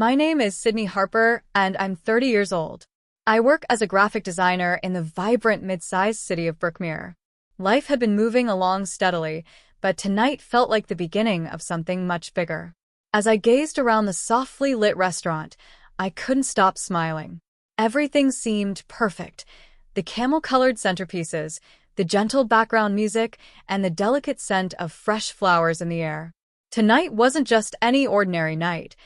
My name is Sydney Harper, and I'm 30 years old. I work as a graphic designer in the vibrant mid-sized city of Brookmere. Life had been moving along steadily, but tonight felt like the beginning of something much bigger. As I gazed around the softly lit restaurant, I couldn't stop smiling. Everything seemed perfect. The camel-colored centerpieces, the gentle background music, and the delicate scent of fresh flowers in the air. Tonight wasn't just any ordinary night.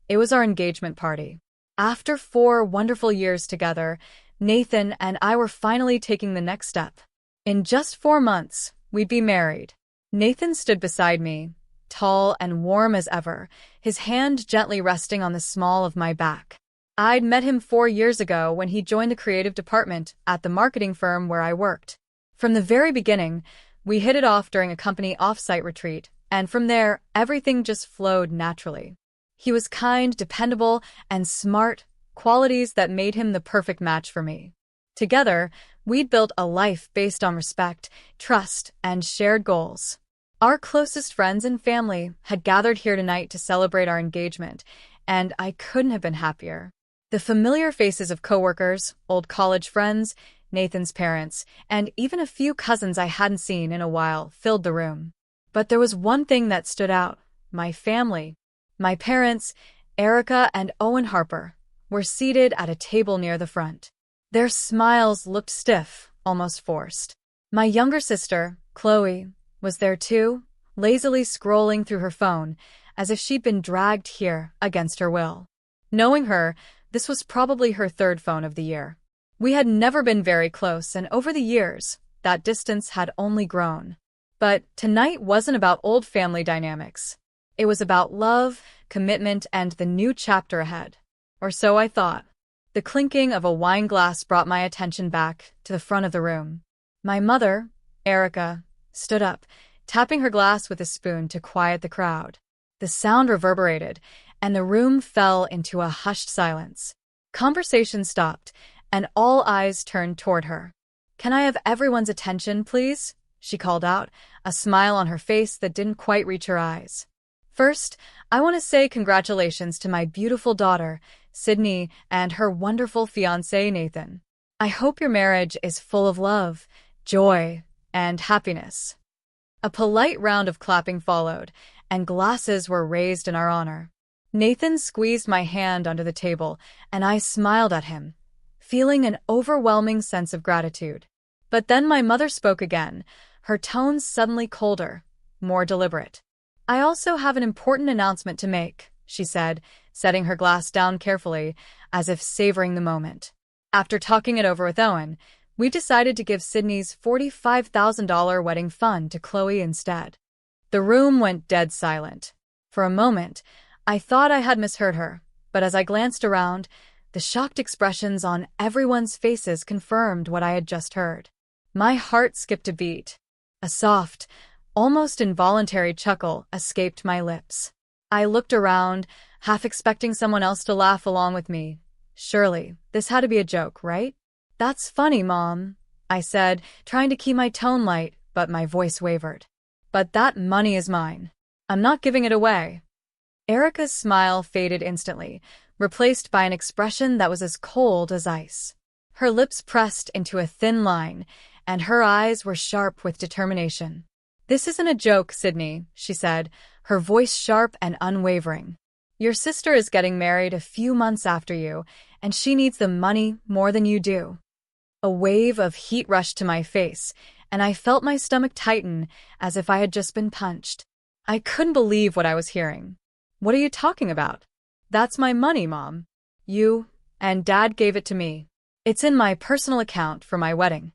It was our engagement party. After 4 wonderful years together, Nathan and I were finally taking the next step. In just 4 months, we'd be married. Nathan stood beside me, tall and warm as ever, his hand gently resting on the small of my back. I'd met him 4 years ago when he joined the creative department at the marketing firm where I worked. From the very beginning, we hit it off during a company off-site retreat, and from there, everything just flowed naturally. He was kind, dependable, and smart, qualities that made him the perfect match for me. Together, we'd built a life based on respect, trust, and shared goals. Our closest friends and family had gathered here tonight to celebrate our engagement, and I couldn't have been happier. The familiar faces of coworkers, old college friends, Nathan's parents, and even a few cousins I hadn't seen in a while filled the room. But there was one thing that stood out: my family. My parents, Erica and Owen Harper, were seated at a table near the front. Their smiles looked stiff, almost forced. My younger sister, Chloe, was there too, lazily scrolling through her phone, as if she'd been dragged here against her will. Knowing her, this was probably her 3rd phone of the year. We had never been very close, and over the years, that distance had only grown. But tonight wasn't about old family dynamics. It was about love, commitment, and the new chapter ahead. Or so I thought. The clinking of a wine glass brought my attention back to the front of the room. My mother, Erica, stood up, tapping her glass with a spoon to quiet the crowd. The sound reverberated, and the room fell into a hushed silence. Conversation stopped, and all eyes turned toward her. "Can I have everyone's attention, please?" she called out, a smile on her face that didn't quite reach her eyes. "First, I want to say congratulations to my beautiful daughter, Sydney, and her wonderful fiancé, Nathan. I hope your marriage is full of love, joy, and happiness." A polite round of clapping followed, and glasses were raised in our honor. Nathan squeezed my hand under the table, and I smiled at him, feeling an overwhelming sense of gratitude. But then my mother spoke again, her tones suddenly colder, more deliberate. "I also have an important announcement to make," she said, setting her glass down carefully, as if savoring the moment. "After talking it over with Owen, we decided to give Sydney's $45,000 wedding fund to Chloe instead." The room went dead silent. For a moment, I thought I had misheard her, but as I glanced around, the shocked expressions on everyone's faces confirmed what I had just heard. My heart skipped a beat. A soft, almost involuntary chuckle escaped my lips. I looked around, half expecting someone else to laugh along with me. Surely, this had to be a joke, right? "That's funny, Mom," I said, trying to keep my tone light, but my voice wavered. "But that money is mine. I'm not giving it away." Erica's smile faded instantly, replaced by an expression that was as cold as ice. Her lips pressed into a thin line, and her eyes were sharp with determination. "This isn't a joke, Sydney," she said, her voice sharp and unwavering. "Your sister is getting married a few months after you, and she needs the money more than you do." A wave of heat rushed to my face, and I felt my stomach tighten as if I had just been punched. I couldn't believe what I was hearing. "What are you talking about?" "That's my money, Mom. You and Dad gave it to me. It's in my personal account for my wedding."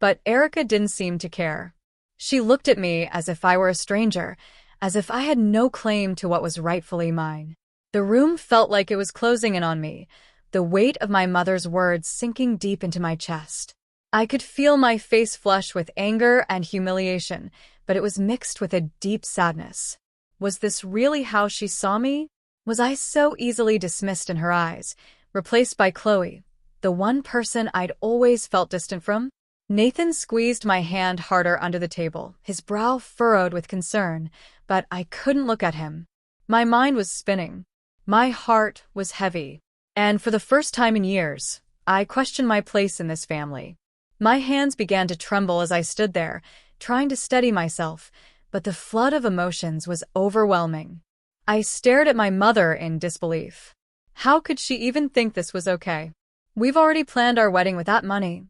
But Erica didn't seem to care. She looked at me as if I were a stranger, as if I had no claim to what was rightfully mine. The room felt like it was closing in on me, the weight of my mother's words sinking deep into my chest. I could feel my face flush with anger and humiliation, but it was mixed with a deep sadness. Was this really how she saw me? Was I so easily dismissed in her eyes, replaced by Chloe, the one person I'd always felt distant from? Nathan squeezed my hand harder under the table, his brow furrowed with concern, but I couldn't look at him. My mind was spinning. My heart was heavy, and for the first time in years, I questioned my place in this family. My hands began to tremble as I stood there, trying to steady myself, but the flood of emotions was overwhelming. I stared at my mother in disbelief. How could she even think this was okay? "We've already planned our wedding with that money,"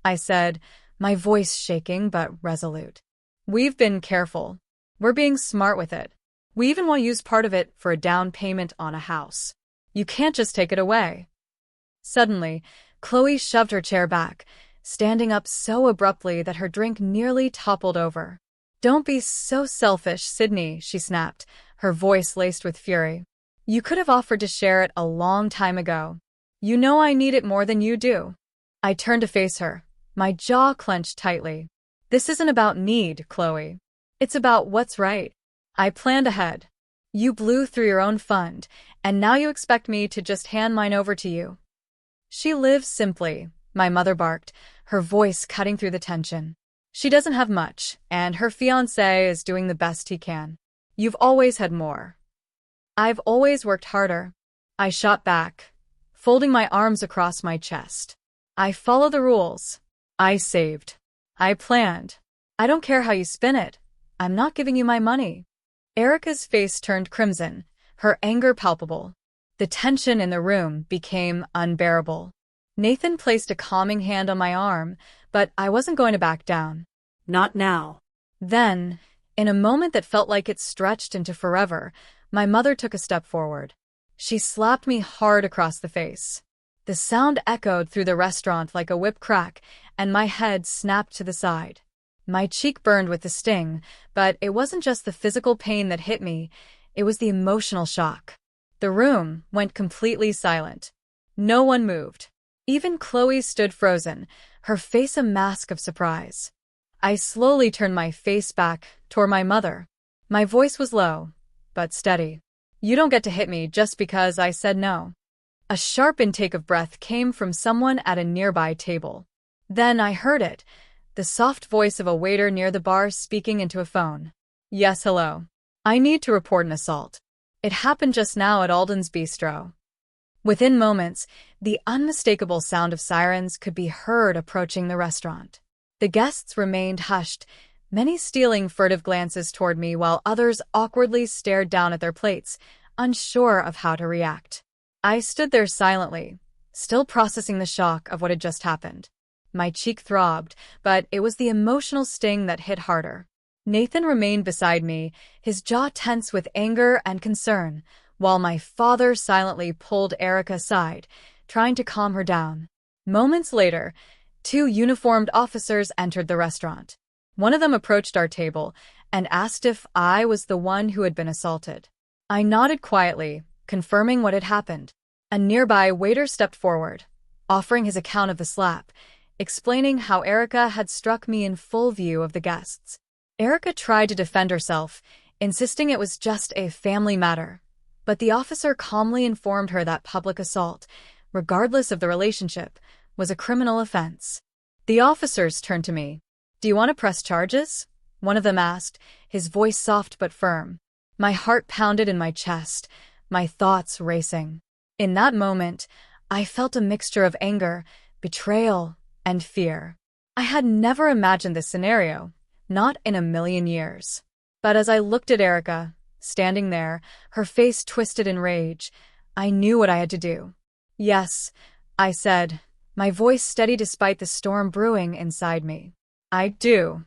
I said, my voice shaking but resolute. "We've been careful. We're being smart with it. We even want to use part of it for a down payment on a house. You can't just take it away." Suddenly, Chloe shoved her chair back, standing up so abruptly that her drink nearly toppled over. "Don't be so selfish, Sydney," she snapped, her voice laced with fury. "You could have offered to share it a long time ago. You know I need it more than you do." I turned to face her, my jaw clenched tightly. "This isn't about need, Chloe. It's about what's right. I planned ahead. You blew through your own fund, and now you expect me to just hand mine over to you." "She lives simply," my mother barked, her voice cutting through the tension. "She doesn't have much, and her fiancé is doing the best he can. You've always had more." "I've always worked harder." I shot back, folding my arms across my chest. "I follow the rules. I saved. I planned. I don't care how you spin it. I'm not giving you my money." Erica's face turned crimson, her anger palpable. The tension in the room became unbearable. Nathan placed a calming hand on my arm, but I wasn't going to back down. "Not now." Then, in a moment that felt like it stretched into forever, my mother took a step forward. She slapped me hard across the face. The sound echoed through the restaurant like a whip crack, and my head snapped to the side. My cheek burned with the sting, but it wasn't just the physical pain that hit me, it was the emotional shock. The room went completely silent. No one moved. Even Chloe stood frozen, her face a mask of surprise. I slowly turned my face back toward my mother. My voice was low, but steady. "You don't get to hit me just because I said no." A sharp intake of breath came from someone at a nearby table. Then I heard it, the soft voice of a waiter near the bar speaking into a phone. "Yes, hello. I need to report an assault. It happened just now at Alden's Bistro." Within moments, the unmistakable sound of sirens could be heard approaching the restaurant. The guests remained hushed, many stealing furtive glances toward me while others awkwardly stared down at their plates, unsure of how to react. I stood there silently, still processing the shock of what had just happened. My cheek throbbed, but it was the emotional sting that hit harder. Nathan remained beside me, his jaw tense with anger and concern, while my father silently pulled Erica aside, trying to calm her down. Moments later, 2 uniformed officers entered the restaurant. One of them approached our table and asked if I was the one who had been assaulted. I nodded quietly, confirming what had happened. A nearby waiter stepped forward, offering his account of the slap, explaining how Erica had struck me in full view of the guests. Erica tried to defend herself, insisting it was just a family matter, but the officer calmly informed her that public assault, regardless of the relationship, was a criminal offense. The officers turned to me. "Do you want to press charges?" one of them asked, his voice soft but firm. My heart pounded in my chest, my thoughts racing. In that moment, I felt a mixture of anger, betrayal, and fear. I had never imagined this scenario, not in a million years. But as I looked at Erica, standing there, her face twisted in rage, I knew what I had to do. "Yes," I said, my voice steady despite the storm brewing inside me. "I do."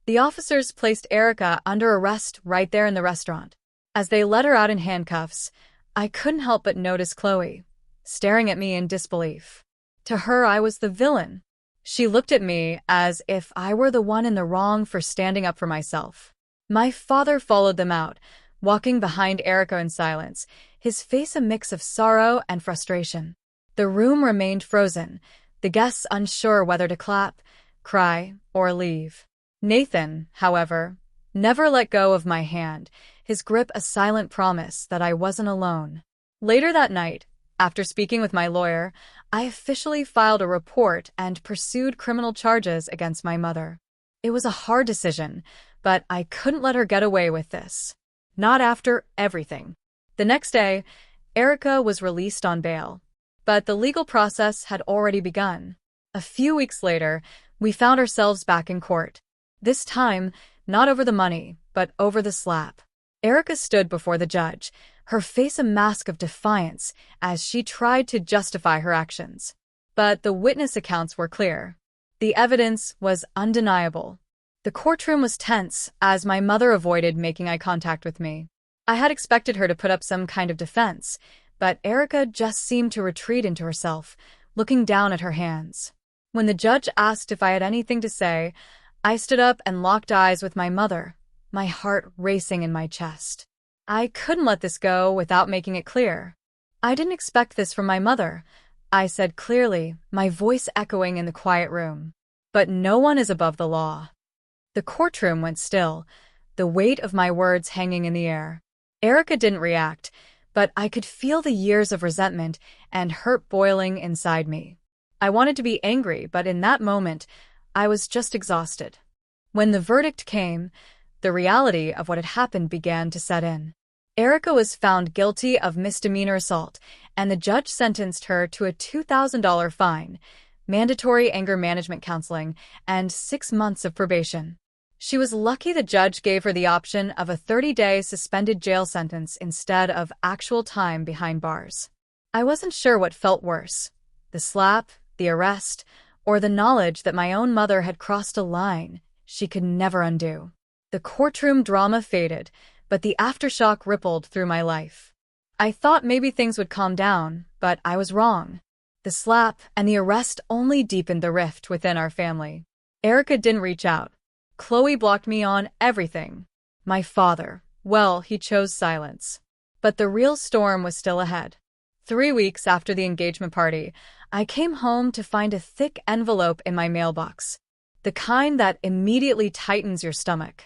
The officers placed Erica under arrest right there in the restaurant. As they let her out in handcuffs, I couldn't help but notice Chloe, staring at me in disbelief. To her, I was the villain. She looked at me as if I were the one in the wrong for standing up for myself. My father followed them out, walking behind Erica in silence, his face a mix of sorrow and frustration. The room remained frozen, the guests unsure whether to clap, cry, or leave. Nathan, however, never let go of my hand, his grip a silent promise that I wasn't alone. Later that night, after speaking with my lawyer, I officially filed a report and pursued criminal charges against my mother. It was a hard decision, but I couldn't let her get away with this. Not after everything. The next day, Erica was released on bail. But the legal process had already begun. A few weeks later, we found ourselves back in court. This time, not over the money, but over the slap. Erica stood before the judge, her face a mask of defiance as she tried to justify her actions. But the witness accounts were clear. The evidence was undeniable. The courtroom was tense as my mother avoided making eye contact with me. I had expected her to put up some kind of defense, but Erica just seemed to retreat into herself, looking down at her hands. When the judge asked if I had anything to say, I stood up and locked eyes with my mother, my heart racing in my chest. I couldn't let this go without making it clear. I didn't expect this from my mother, I said clearly, my voice echoing in the quiet room. But no one is above the law. The courtroom went still, the weight of my words hanging in the air. Erica didn't react, but I could feel the years of resentment and hurt boiling inside me. I wanted to be angry, but in that moment, I was just exhausted. When the verdict came, the reality of what had happened began to set in. Erica was found guilty of misdemeanor assault, and the judge sentenced her to a $2,000 fine, mandatory anger management counseling, and 6 months of probation. She was lucky the judge gave her the option of a 30-day suspended jail sentence instead of actual time behind bars. I wasn't sure what felt worse, the slap, the arrest, or the knowledge that my own mother had crossed a line she could never undo. The courtroom drama faded, but the aftershock rippled through my life. I thought maybe things would calm down, but I was wrong. The slap and the arrest only deepened the rift within our family. Erica didn't reach out. Chloe blocked me on everything. My father, well, he chose silence. But the real storm was still ahead. 3 weeks after the engagement party, I came home to find a thick envelope in my mailbox, the kind that immediately tightens your stomach.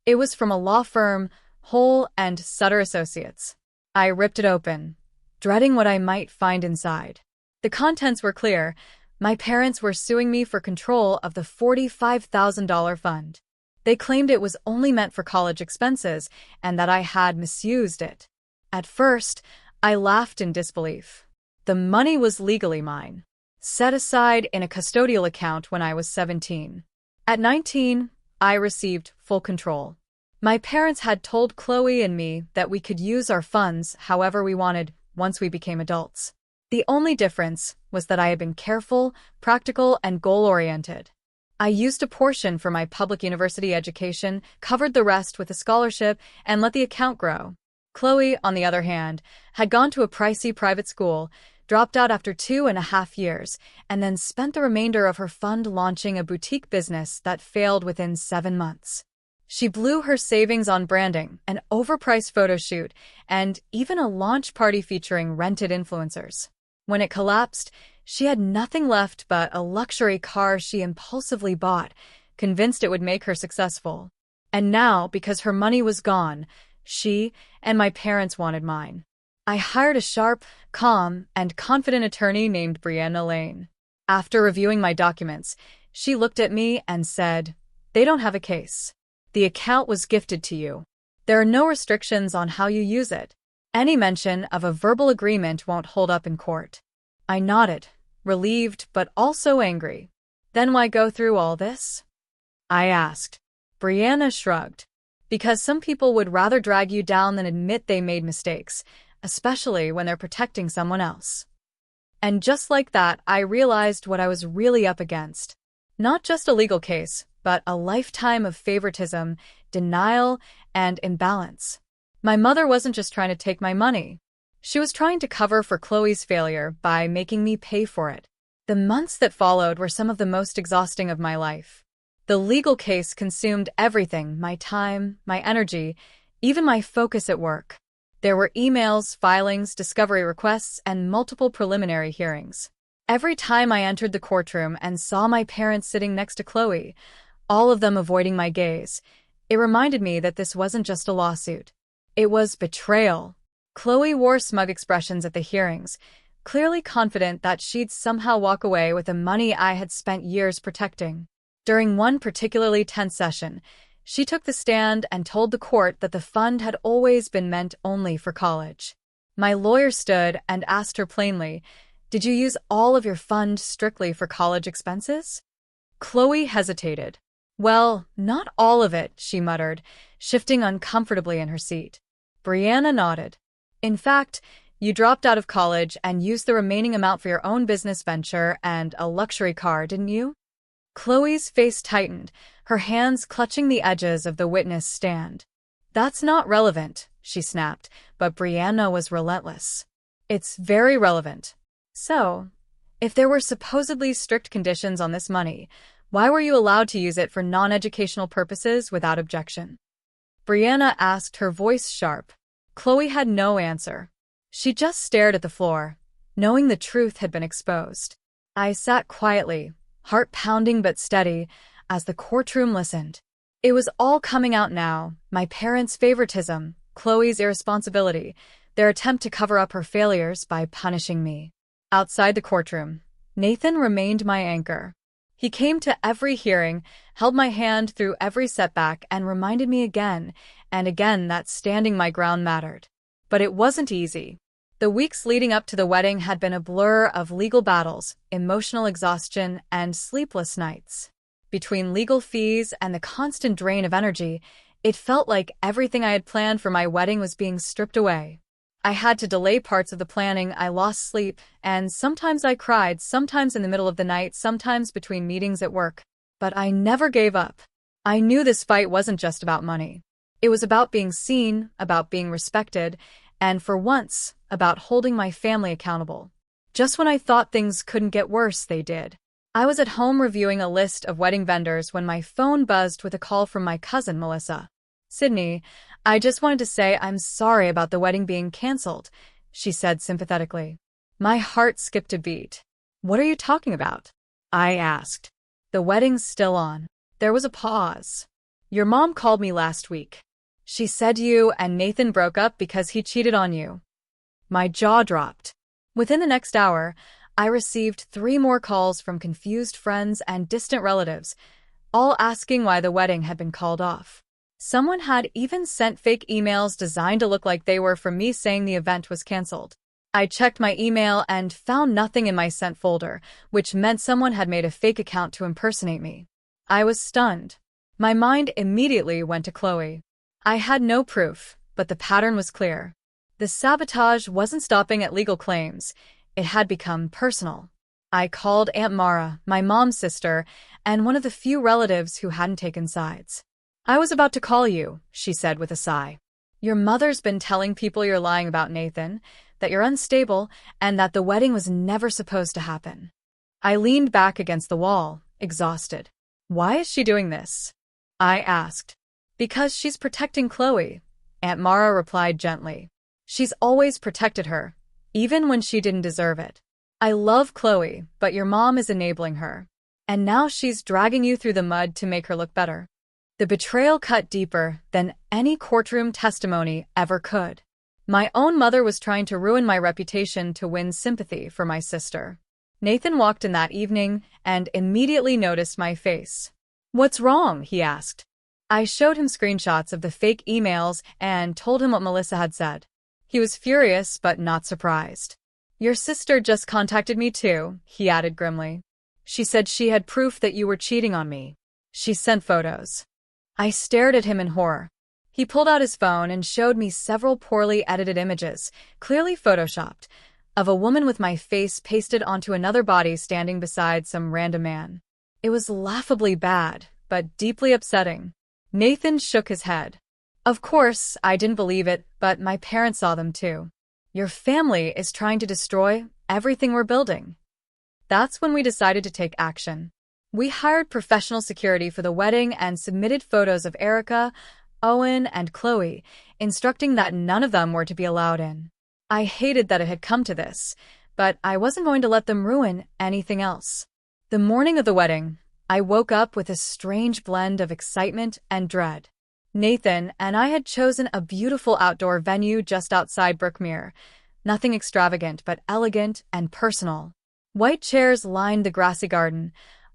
It was from a law firm, Hole and Sutter Associates. I ripped it open, dreading what I might find inside. The contents were clear. My parents were suing me for control of the $45,000 fund. They claimed it was only meant for college expenses and that I had misused it. At first, I laughed in disbelief. The money was legally mine, set aside in a custodial account when I was 17. At 19, I received full control. My parents had told Chloe and me that we could use our funds however we wanted once we became adults. The only difference was that I had been careful, practical, and goal-oriented. I used a portion for my public university education, covered the rest with a scholarship, and let the account grow. Chloe, on the other hand, had gone to a pricey private school, dropped out after 2.5 years, and then spent the remainder of her fund launching a boutique business that failed within 7 months. She blew her savings on branding, an overpriced photo shoot, and even a launch party featuring rented influencers. When it collapsed, she had nothing left but a luxury car she impulsively bought, convinced it would make her successful. And now, because her money was gone, she and my parents wanted mine. I hired a sharp, calm, and confident attorney named Brianna Lane. After reviewing my documents, she looked at me and said, "They don't have a case. The account was gifted to you. There are no restrictions on how you use it. Any mention of a verbal agreement won't hold up in court." I nodded, relieved but also angry. "Then why go through all this?" I asked. Brianna shrugged. "Because some people would rather drag you down than admit they made mistakes, especially when they're protecting someone else." And just like that, I realized what I was really up against. Not just a legal case, but a lifetime of favoritism, denial, and imbalance. My mother wasn't just trying to take my money. She was trying to cover for Chloe's failure by making me pay for it. The months that followed were some of the most exhausting of my life. The legal case consumed everything, my time, my energy, even my focus at work. There were emails, filings, discovery requests, and multiple preliminary hearings. Every time I entered the courtroom and saw my parents sitting next to Chloe, all of them avoiding my gaze, it reminded me that this wasn't just a lawsuit. It was betrayal. Chloe wore smug expressions at the hearings, clearly confident that she'd somehow walk away with the money I had spent years protecting. During one particularly tense session, she took the stand and told the court that the fund had always been meant only for college. My lawyer stood and asked her plainly, "Did you use all of your fund strictly for college expenses?" Chloe hesitated. "Well, not all of it," she muttered, shifting uncomfortably in her seat. Brianna nodded. "In fact, you dropped out of college and used the remaining amount for your own business venture and a luxury car, didn't you?" Chloe's face tightened, her hands clutching the edges of the witness stand. "That's not relevant," she snapped, but Brianna was relentless. "It's very relevant. So, if there were supposedly strict conditions on this money, why were you allowed to use it for non-educational purposes without objection?" Brianna asked, her voice sharp. Chloe had no answer. She just stared at the floor, knowing the truth had been exposed. I sat quietly, heart pounding but steady, as the courtroom listened. It was all coming out now: my parents' favoritism, Chloe's irresponsibility, their attempt to cover up her failures by punishing me. Outside the courtroom, Nathan remained my anchor. He came to every hearing, held my hand through every setback, and reminded me again and again that standing my ground mattered. But it wasn't easy. The weeks leading up to the wedding had been a blur of legal battles, emotional exhaustion, and sleepless nights. Between legal fees and the constant drain of energy, it felt like everything I had planned for my wedding was being stripped away. I had to delay parts of the planning, I lost sleep, and sometimes I cried, sometimes in the middle of the night, sometimes between meetings at work. But I never gave up. I knew this fight wasn't just about money. It was about being seen, about being respected, and for once, about holding my family accountable. Just when I thought things couldn't get worse, they did. I was at home reviewing a list of wedding vendors when my phone buzzed with a call from my cousin, Melissa. "Sydney, I just wanted to say I'm sorry about the wedding being canceled," she said sympathetically. My heart skipped a beat. "What are you talking about?" I asked. "The wedding's still on." There was a pause. "Your mom called me last week. She said you and Nathan broke up because he cheated on you." My jaw dropped. Within the next hour, I received 3 more calls from confused friends and distant relatives, all asking why the wedding had been called off. Someone had even sent fake emails designed to look like they were from me saying the event was canceled. I checked my email and found nothing in my sent folder, which meant someone had made a fake account to impersonate me. I was stunned. My mind immediately went to Chloe. I had no proof, but the pattern was clear. The sabotage wasn't stopping at legal claims. It had become personal. I called Aunt Mara, my mom's sister, and one of the few relatives who hadn't taken sides. "I was about to call you," she said with a sigh. "Your mother's been telling people you're lying about Nathan, that you're unstable, and that the wedding was never supposed to happen." I leaned back against the wall, exhausted. "Why is she doing this?" I asked. "Because she's protecting Chloe," Aunt Mara replied gently. "She's always protected her, even when she didn't deserve it. I love Chloe, but your mom is enabling her. And now she's dragging you through the mud to make her look better." The betrayal cut deeper than any courtroom testimony ever could. My own mother was trying to ruin my reputation to win sympathy for my sister. Nathan walked in that evening and immediately noticed my face. "What's wrong?" he asked. I showed him screenshots of the fake emails and told him what Melissa had said. He was furious but not surprised. "Your sister just contacted me too," he added grimly. "She said she had proof that you were cheating on me. She sent photos." I stared at him in horror. He pulled out his phone and showed me several poorly edited images, clearly photoshopped, of a woman with my face pasted onto another body standing beside some random man. It was laughably bad, but deeply upsetting. Nathan shook his head. "Of course, I didn't believe it, but my parents saw them too. Your family is trying to destroy everything we're building." That's when we decided to take action. We hired professional security for the wedding and submitted photos of Erica, Owen, and Chloe, instructing that none of them were to be allowed in. I hated that it had come to this, but I wasn't going to let them ruin anything else. The morning of the wedding, I woke up with a strange blend of excitement and dread. Nathan and I had chosen a beautiful outdoor venue just outside Brookmere. Nothing extravagant, but elegant and personal. White chairs lined the grassy garden,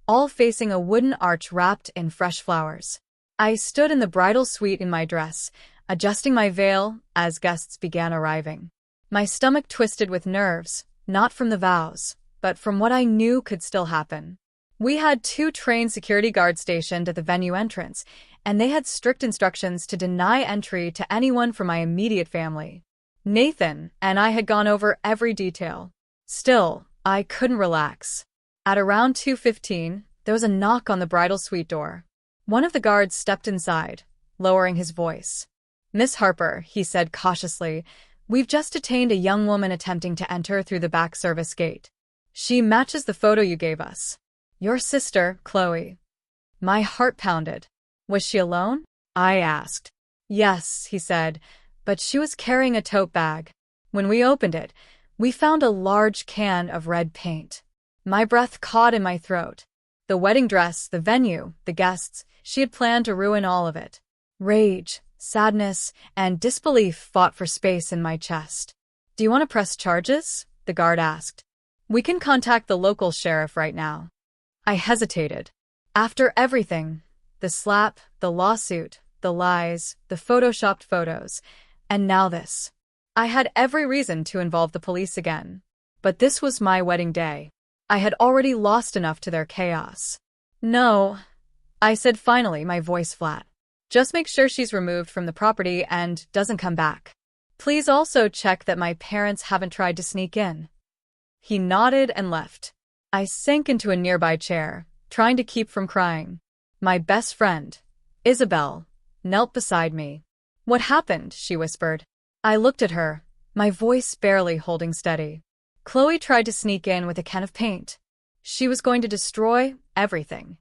all facing a wooden arch wrapped in fresh flowers. I stood in the bridal suite in my dress, adjusting my veil as guests began arriving. My stomach twisted with nerves, not from the vows, but from what I knew could still happen. We had 2 trained security guards stationed at the venue entrance, and they had strict instructions to deny entry to anyone from my immediate family. Nathan and I had gone over every detail. Still, I couldn't relax. At around 2:15, there was a knock on the bridal suite door. One of the guards stepped inside, lowering his voice. "Miss Harper," he said cautiously, "we've just detained a young woman attempting to enter through the back service gate. She matches the photo you gave us. Your sister, Chloe." My heart pounded. "Was she alone?" I asked. "Yes," he said, "but she was carrying a tote bag. When we opened it, we found a large can of red paint." My breath caught in my throat. The wedding dress, the venue, the guests, she had planned to ruin all of it. Rage, sadness, and disbelief fought for space in my chest. "Do you want to press charges?" the guard asked. "We can contact the local sheriff right now." I hesitated. After everything, the slap, the lawsuit, the lies, the photoshopped photos, and now this. I had every reason to involve the police again. But this was my wedding day. I had already lost enough to their chaos. "No," I said finally, my voice flat. "Just make sure she's removed from the property and doesn't come back. Please also check that my parents haven't tried to sneak in." He nodded and left. I sank into a nearby chair, trying to keep from crying. My best friend, Isabel, knelt beside me. "What happened?" she whispered. I looked at her, my voice barely holding steady. "Chloe tried to sneak in with a can of paint. She was going to destroy everything."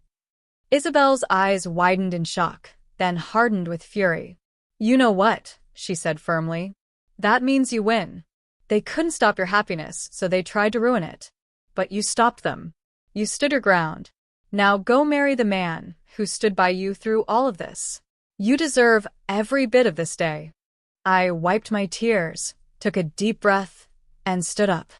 Isabel's eyes widened in shock, then hardened with fury. "You know what?" she said firmly. "That means you win. They couldn't stop your happiness, so they tried to ruin it. But you stopped them. You stood your ground. Now go marry the man who stood by you through all of this. You deserve every bit of this day." I wiped my tears, took a deep breath, and stood up.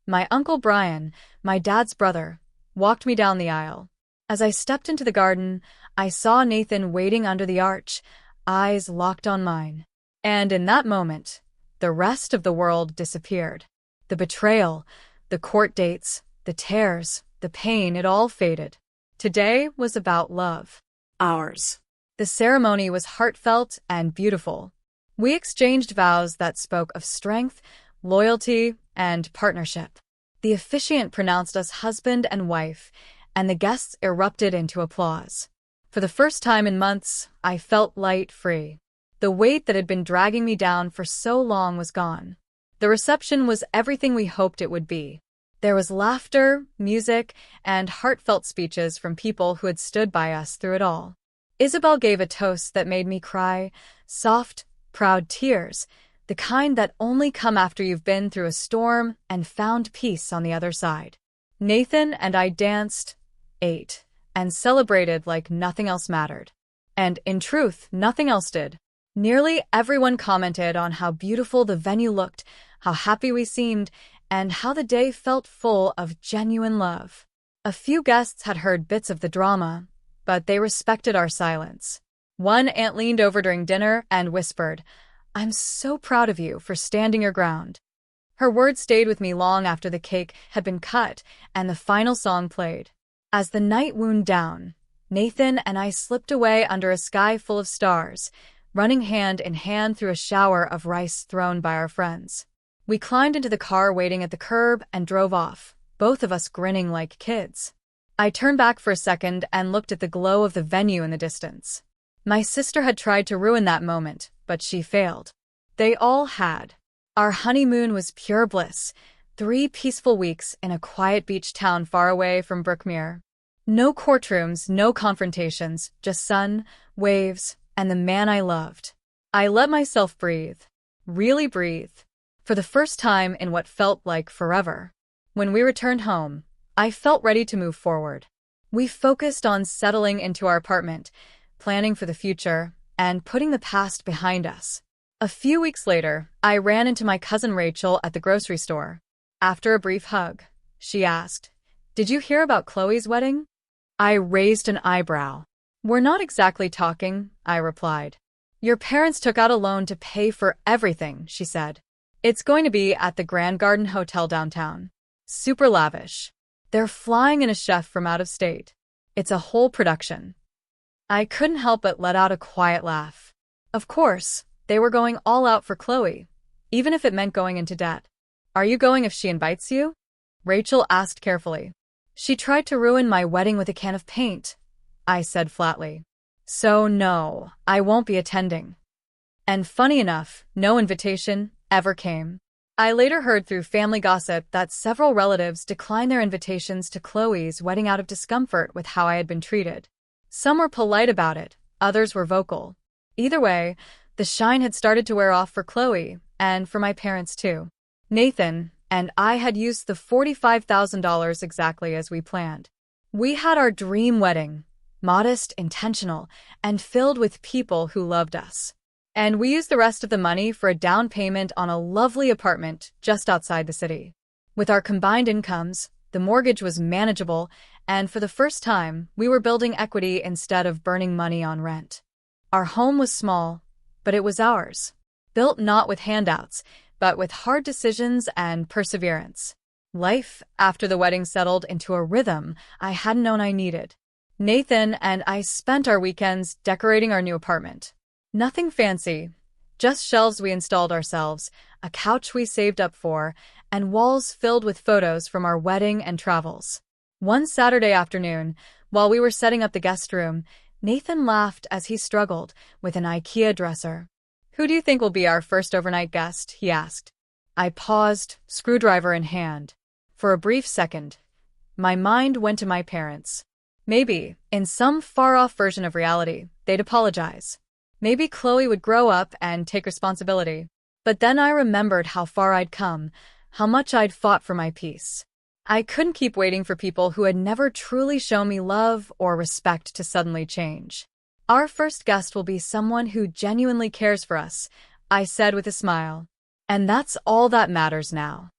My Uncle Brian, my dad's brother, walked me down the aisle. As I stepped into the garden, I saw Nathan waiting under the arch, eyes locked on mine. And in that moment, the rest of the world disappeared. The betrayal, the court dates, the tears, the pain, it all faded. Today was about love. Ours. The ceremony was heartfelt and beautiful. We exchanged vows that spoke of strength, loyalty, and partnership. The officiant pronounced us husband and wife, and the guests erupted into applause. For the first time in months, I felt light, free. The weight that had been dragging me down for so long was gone. The reception was everything we hoped it would be. There was laughter, music, and heartfelt speeches from people who had stood by us through it all. Isabel gave a toast that made me cry, soft, proud tears, the kind that only come after you've been through a storm and found peace on the other side. Nathan and I danced, ate, and celebrated like nothing else mattered. And in truth, nothing else did. Nearly everyone commented on how beautiful the venue looked, how happy we seemed, and how the day felt full of genuine love. A few guests had heard bits of the drama, but they respected our silence. One aunt leaned over during dinner and whispered, "I'm so proud of you for standing your ground." Her words stayed with me long after the cake had been cut and the final song played. As the night wound down, Nathan and I slipped away under a sky full of stars, running hand in hand through a shower of rice thrown by our friends. We climbed into the car waiting at the curb and drove off, both of us grinning like kids. I turned back for a second and looked at the glow of the venue in the distance. My sister had tried to ruin that moment, but she failed. They all had. Our honeymoon was pure bliss, 3 peaceful weeks in a quiet beach town far away from Brookmere. No courtrooms, no confrontations, just sun, waves, and the man I loved. I let myself breathe. Really breathe. For the first time in what felt like forever. When we returned home, I felt ready to move forward. We focused on settling into our apartment, planning for the future, and putting the past behind us. A few weeks later, I ran into my cousin Rachel at the grocery store. After a brief hug, she asked, "Did you hear about Chloe's wedding?" I raised an eyebrow. "We're not exactly talking," I replied. "Your parents took out a loan to pay for everything," she said. It's going to be at the Grand Garden Hotel downtown. Super lavish. They're flying in a chef from out of state. It's a whole production. I couldn't help but let out a quiet laugh. Of course, they were going all out for Chloe, even if it meant going into debt. Are you going if she invites you? Rachel asked carefully. She tried to ruin my wedding with a can of paint, I said flatly. So no, I won't be attending. And funny enough, no invitation ever came. I later heard through family gossip that several relatives declined their invitations to Chloe's wedding out of discomfort with how I had been treated. Some were polite about it, others were vocal. Either way, the shine had started to wear off for Chloe, and for my parents too. Nathan and I had used the $45,000 exactly as we planned. We had our dream wedding, modest, intentional, and filled with people who loved us. And we used the rest of the money for a down payment on a lovely apartment just outside the city. With our combined incomes, the mortgage was manageable, and for the first time, we were building equity instead of burning money on rent. Our home was small, but it was ours. Built not with handouts, but with hard decisions and perseverance. Life, after the wedding, settled into a rhythm I hadn't known I needed. Nathan and I spent our weekends decorating our new apartment. Nothing fancy, just shelves we installed ourselves, a couch we saved up for, and walls filled with photos from our wedding and travels. One Saturday afternoon, while we were setting up the guest room, Nathan laughed as he struggled with an IKEA dresser. "Who do you think will be our first overnight guest?" he asked. I paused, screwdriver in hand. For a brief second, my mind went to my parents. Maybe, in some far-off version of reality, they'd apologize. Maybe Chloe would grow up and take responsibility. But then I remembered how far I'd come, how much I'd fought for my peace. I couldn't keep waiting for people who had never truly shown me love or respect to suddenly change. "Our first guest will be someone who genuinely cares for us," I said with a smile. And that's all that matters now.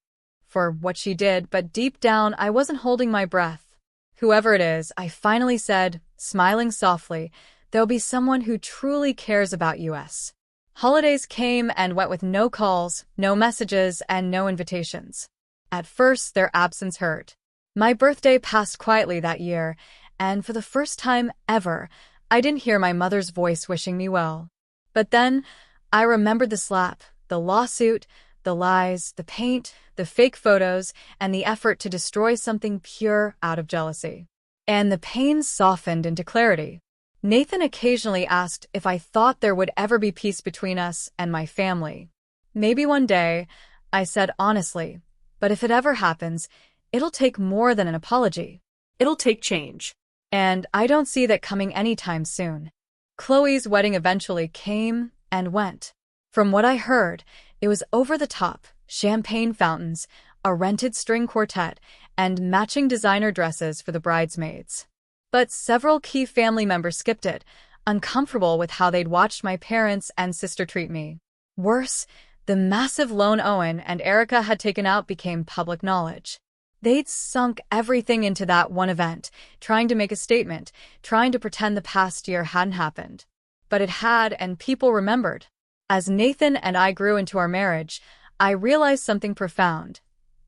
For what she did, but deep down I wasn't holding my breath. "Whoever it is," I finally said, smiling softly, "there'll be someone who truly cares about us." Holidays came and went with no calls, no messages, and no invitations. At first, their absence hurt. My birthday passed quietly that year, and for the first time ever, I didn't hear my mother's voice wishing me well. But then, I remembered the slap, the lawsuit, the lies, the paint, the fake photos, and the effort to destroy something pure out of jealousy. And the pain softened into clarity. Nathan occasionally asked if I thought there would ever be peace between us and my family. "Maybe one day," I said honestly, "but if it ever happens, it'll take more than an apology. It'll take change. And I don't see that coming anytime soon." Chloe's wedding eventually came and went. From what I heard, it was over the top, champagne fountains, a rented string quartet, and matching designer dresses for the bridesmaids. But several key family members skipped it, uncomfortable with how they'd watched my parents and sister treat me. Worse, the massive loan Owen and Erica had taken out became public knowledge. They'd sunk everything into that one event, trying to make a statement, trying to pretend the past year hadn't happened. But it had, and people remembered. As Nathan and I grew into our marriage, I realized something profound.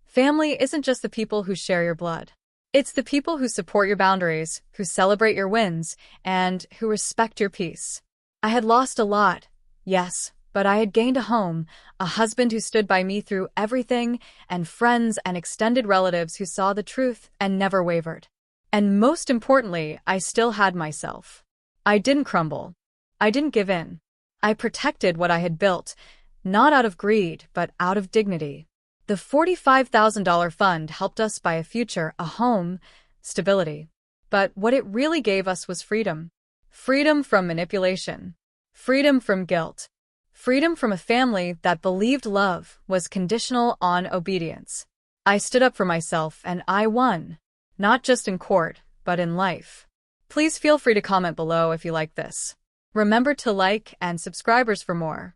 Family isn't just the people who share your blood. It's the people who support your boundaries, who celebrate your wins, and who respect your peace. I had lost a lot, yes, but I had gained a home, a husband who stood by me through everything, and friends and extended relatives who saw the truth and never wavered. And most importantly, I still had myself. I didn't crumble. I didn't give in. I protected what I had built, not out of greed, but out of dignity. The $45,000 fund helped us buy a future, a home, stability. But what it really gave us was freedom. Freedom from manipulation. Freedom from guilt. Freedom from a family that believed love was conditional on obedience. I stood up for myself and I won. Not just in court, but in life. Please feel free to comment below if you like this. Remember to like and subscribers for more.